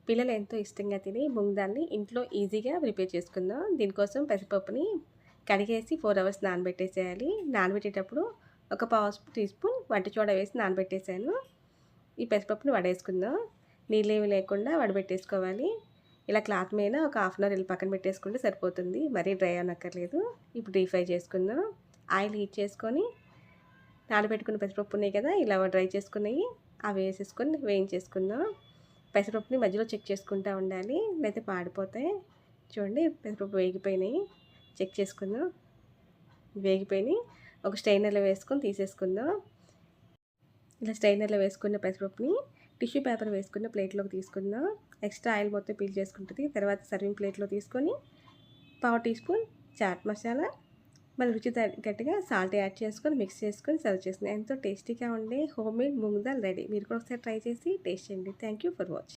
పిల్లలు ఎంతో ఇష్టంగా తినే మూంగ్ దాల్ని ఇంట్లో ఈజీగా ప్రిపేర్ చేసుకుందాం. దీనికోసం పెసరపప్పుని కడిగేసి 4 అవర్స్ నానబెట్టేసేయాలి. నానబెట్టేటప్పుడు ఒక పావు టీ స్పూన్ వంట సోడా వేసి నానబెట్టేసాను. ఈ పెసరపప్పుని వడేసుకుందాం. నీళ్ళేమి లేకుండా వడబెట్టేసుకోవాలి. ఇలా క్లాత్ మీద ఒక హాఫ్ అన్ అవర్ ఇలా పక్కన పెట్టేసుకుంటే సరిపోతుంది. మరీ డ్రై అవ్వనక్కర్లేదు. ఇప్పుడు డీప్ ఫ్రై చేసుకుందాం. ఆయిల్ హీట్ చేసుకొని నానబెట్టుకున్న పెసరపప్పు ఉన్నాయి కదా, ఇలా డ్రై చేసుకున్నవి అవి వేసేసుకొని వేయించేసుకుందాం. పెసరపప్పుని మధ్యలో చెక్ చేసుకుంటూ ఉండాలి, లేకపోతే పాడిపోతాయి. చూడండి పెసరపప్పు వేగిపోయినాయి. చెక్ చేసుకుందాం. వేగిపోయినాయి. ఒక స్ట్రైనర్లో వేసుకొని తీసేసుకుందాం. ఇలా స్ట్రైనర్లో వేసుకున్న పెసరపప్పుని టిష్యూ పేపర్ వేసుకున్న ప్లేట్లోకి తీసుకుందాం. ఎక్స్ట్రా ఆయిల్ మొత్తం పీల్ చేసుకుంటుంది. తర్వాత సర్వింగ్ ప్లేట్లో తీసుకొని పావు టీ స్పూన్ చాట్ మసాలా, మన రుచి తగ్గట్టుగా సాల్ట్ యాడ్ చేసుకొని మిక్స్ చేసుకొని సర్వ్ చేస్తుంది. ఎంతో టేస్టీగా ఉండే home made moong dal ready. మీరు కూడా ఒకసారి ట్రై చేసి టేస్ట్ చేయండి. Thank you for watching.